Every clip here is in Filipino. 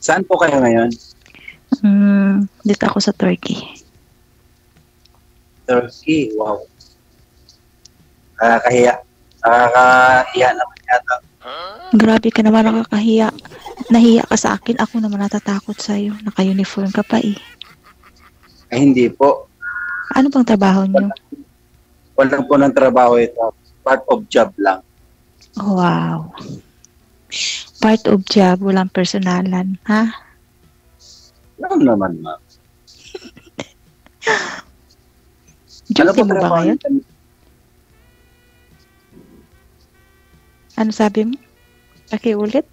Saan po kayo ngayon? Dito ako sa Turkey. Turkey, wow. Nakakahiya. Nakakahiya naman yata. Grabe ka naman, nakakahiya. Nahiya ka sa akin, ako naman natatakot sa'yo. Naka-uniform ka pa eh. Ay, hindi po. Ano bang trabaho niyo? Walang po ng trabaho ito. Part of job lang. Wow. Part of job, walang personalan, ha? Alam naman, ma'am. Duty mo ba trabaho ngayon? niyo? Ano sabi mo? Pakiulit?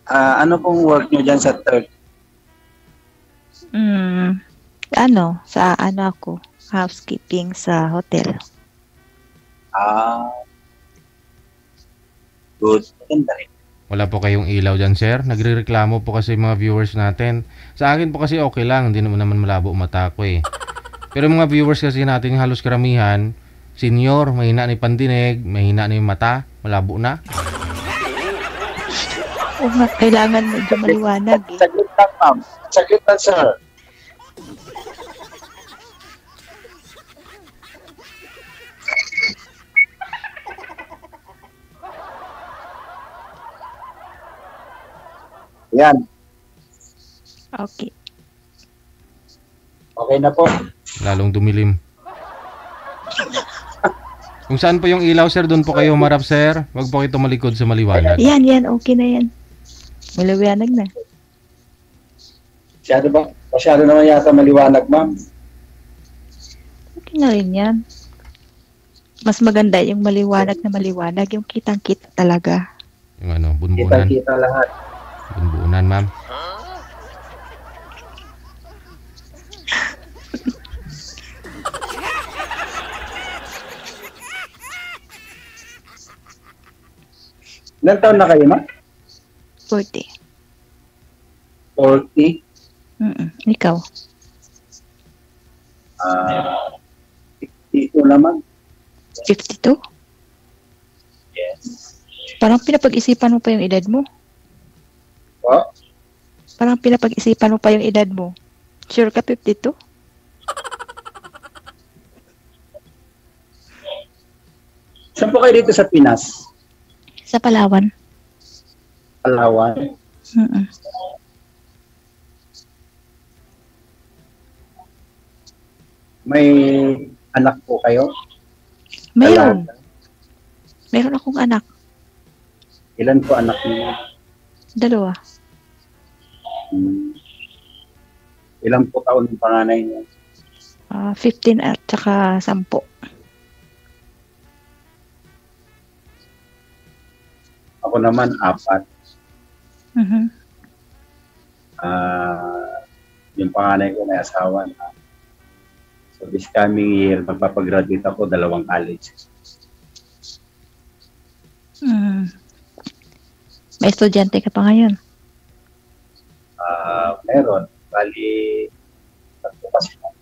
Ano pong work nyo dyan sa Turkey? Sa ano ako? Housekeeping sa hotel. Good. Maganda rin. Wala po kayong ilaw dyan, sir. Nagre-reklamo po kasi mga viewers natin. Sa akin po kasi okay lang. Hindi naman malabo mata ko eh. Pero mga viewers kasi natin halos karamihan, senior, mahina ni pandinig, mahina ni mata, malabo na. Oo nga, kailangan medyo maliwanag eh. Saglit lang, ma'am. Saglit lang, sir. Yan. Okay. Okay na po. Lalong dumilim. Kung saan po yung ilaw, sir, doon po kayo humarap, sir. Huwag po kayo tumalikod sa maliwanag. Yan, okay na yan. Maliwanag na. Masyado naman yata maliwanag, ma'am. Okay na rin yan. Mas maganda yung maliwanag na maliwanag, yung kitang-kita talaga. Yung ano, bunbunan. Kita lahat. Bunbunan, ma'am. Ilan taon na kayo, ma'am? 40. 40? Ikaw? 52 naman. 52? Yes. Parang pinapag-isipan mo pa yung edad mo. Po? Parang pinapag-isipan mo pa yung edad mo. Sure ka 52? Saan po kayo dito sa Pinas? Sa Palawan. Palawan? May anak po kayo? Mayroon. Dalaga? Meron akong anak. Ilan po anak niyo? 2. Ilan po taon ng panganay niyo? 15 at saka 10. Ako naman, 4. Yung panganay ko may asawa na. So this coming year, magpapagraduate ako 2 college. May estudyante ka pa ngayon? Meron. Bali, 3 kasi na.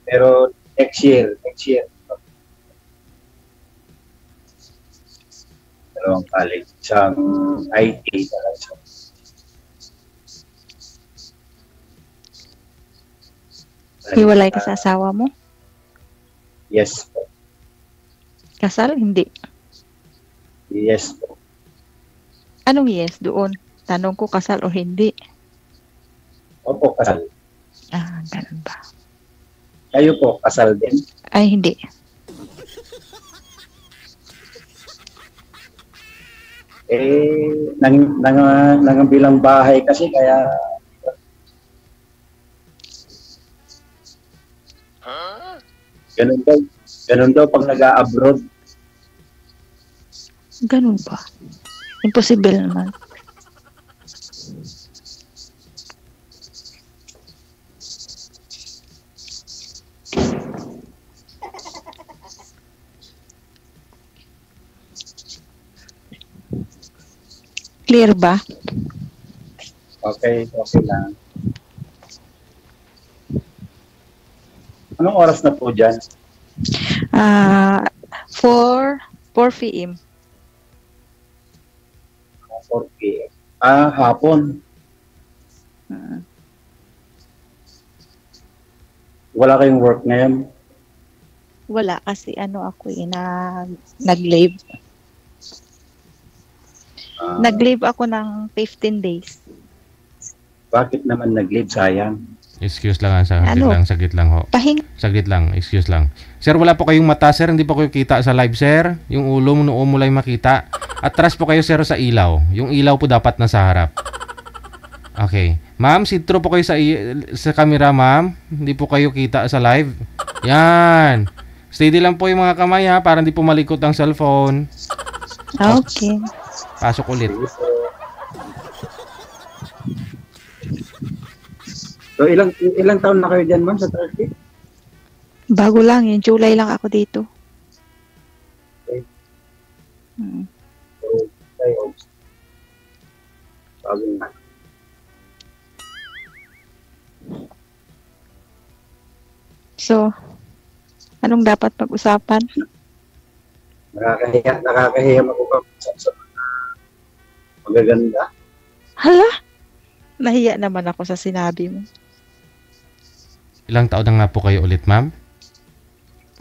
Pero next year, 2 college. Isang IT. Hiwalay ka sa asawa mo? Yes po. Kasal? Hindi. Yes po. Anong yes doon? Tanong ko kasal o hindi? Opo, kasal. Ganun ba? Kayo po, kasal din? Ay, hindi. Nangambilang bahay kasi kaya ganun daw pag nag-a-abroad. Ganun ba? Imposible naman. Clear ba? Okay lang. Anong oras na po dyan? 4 p.m. 4 p.m. Hapon. Mm. Wala kayong work ngayon? Wala kasi ako nag-leave. Nag-leave ako ng 15 days. Bakit naman nag-leave? Sayang. Excuse lang, saglit lang ho. Pahing Saglit lang, excuse lang. Sir, wala po kayong mata, sir. Hindi po kayo kita sa live, sir. Yung ulo mo, noo mo lang makita. Atras po kayo, sir, sa ilaw. Yung ilaw po dapat nasa harap. Okay. Ma'am, sitro po kayo sa camera, ma'am. Hindi po kayo kita sa live. Yan. Steady lang po yung mga kamay, ha, para hindi po malikot ang cellphone. okay. Pasok ulit. So, ilang taon na kayo dyan, ma'am, sa Turkey? Bago lang yun. July lang ako dito. Okay. Mm. So, July, August. Bago na. So, anong dapat pag-usapan? Nakakahiya mag-usap sa mga magaganda. Hala? Nahiya naman ako sa sinabi mo. Ilang taon na nga po kayo ulit, ma'am?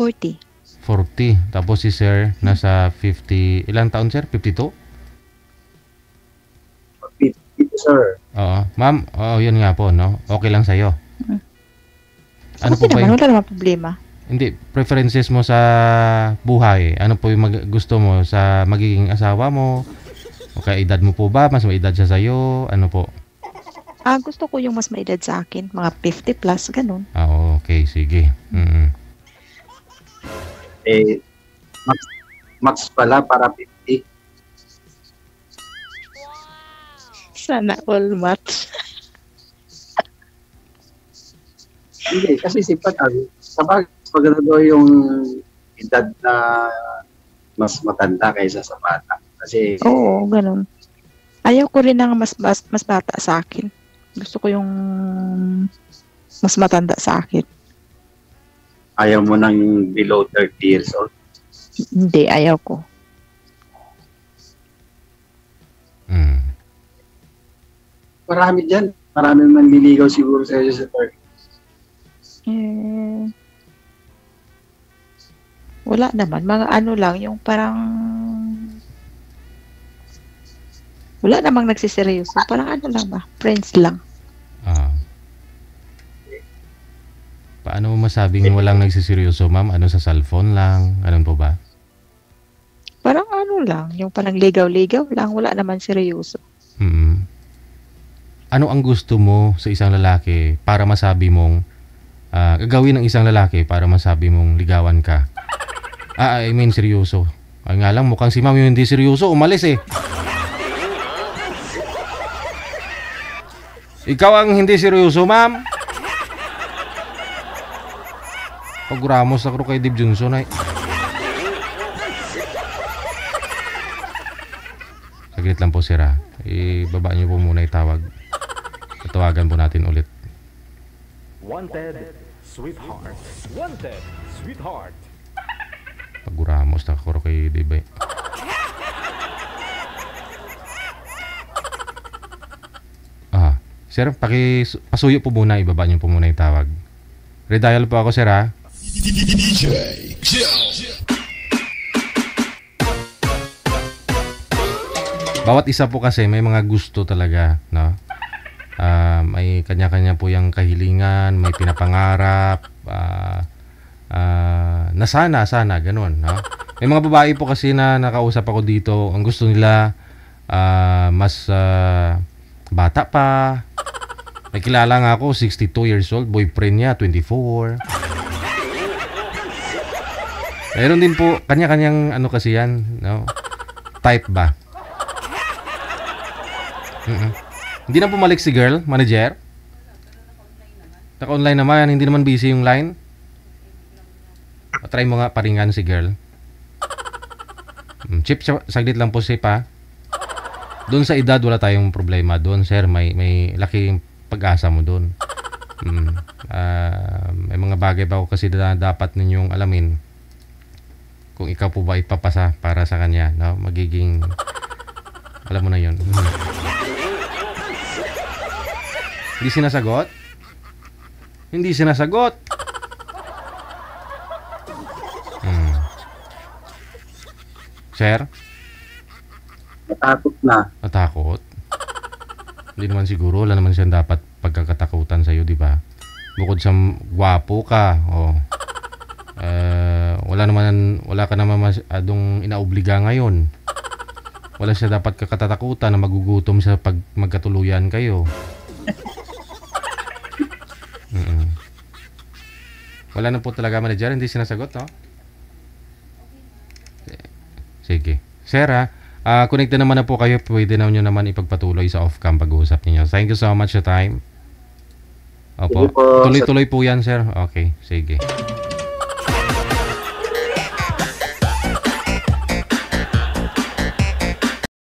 40. 40. Tapos si sir, nasa 50. Ilang taon, sir? 52? Dito, sir. Oo. Ma'am, yun nga po, no? Okay lang sa'yo. Ano Okay po ba naman, yung, wala naman problema. hindi, preferences mo sa buhay? Ano po yung gusto mo sa magiging asawa mo? O kaya edad mo po ba? Mas may edad siya sa'yo? Ano po? Gusto ko yung mas maedad sa akin. Mga 50 plus, ganun. Okay, sige. Mm-mm. Max pala para 50. Sana all match. Hindi, kasi sipat sabag maganda daw yung edad na mas matanda kaysa sa bata. Kasi Oo, ganun. Ayaw ko rin ng mas bata sa akin. Gusto ko yung mas matanda sa akin. ayaw mo ng below 30 years old. Hindi, ayaw ko. Mm. Marami dyan. Marami manliligaw siguro sa iyo sa Turkey. Wala naman. Mga ano lang, yung parang wala namang nagsiseryoso. Parang ano lang ba? Friends lang. Paano mo masabing walang nagsiseryoso, ma'am? Ano, sa cellphone lang? Ganun po ba? Parang ano lang. Yung parang ligaw-ligaw lang. Wala naman seryoso. Mm. Ano ang gusto mo sa isang lalaki para masabi mong gagawin ng isang lalaki para masabi mong ligawan ka? I mean, seryoso. Ay nga lang, mukhang si ma'am yung hindi seryoso. Umalis eh. Ikaw ang hindi seryoso, ma'am. Pag-ramos ako kay Dave Johnson ay. Saglit lang po, sir. Ibaba niyo po muna itawag. Tatawagan po natin ulit. Wanted, sweetheart. Wanted, sweetheart. Pag-ramos ako kay Dave. Sir, pasuyo po muna. Ibaba niyo po muna yung tawag. Redial po ako, sir, ha? DJ Bawat isa po kasi may mga gusto talaga, no? May kanya-kanya po yung kahilingan, may pinapangarap, na sana, ganun, no? May mga babae po kasi na nakausap ako dito, ang gusto nila, mas bata pa. May kilala nga ako, 62 years old, boyfriend niya, 24. Mayroon din po, kanya-kanyang ano kasi yan, no? Type ba? Hindi na pumalik si girl, manager? Naka-online naman, hindi naman busy yung line. Try mo nga paringan si girl. Chip, saglit lang po, Sip, ha? Doon sa edad, wala tayong problema. Doon, sir, may laking pag-asa mo doon. May mga bagay pa ako kasi na dapat ninyong alamin. Kung ikaw po ba ipapasa para sa kanya, no? Magiging, alam mo na yun. Hindi sinasagot? Hindi sinasagot. Sir? Natakot na. Matakot? Hindi naman siguro. Wala naman siyang dapat pagkakatakutan sa'yo, di ba? Bukod sa gwapo ka, wala ka naman masyadong inaobliga ngayon. Wala siya dapat kakatatakutan na magugutom sa pag magkatuluyan kayo. Wala na po talaga, manager. Hindi sinasagot, no? Sige. Sir, connect na naman na po kayo. Pwede na nyo naman ipagpatuloy sa off-cam pag-uusap ninyo. Thank you so much sa time. Opo. Sige po, Tuloy-tuloy po yan, sir. Okay, sige.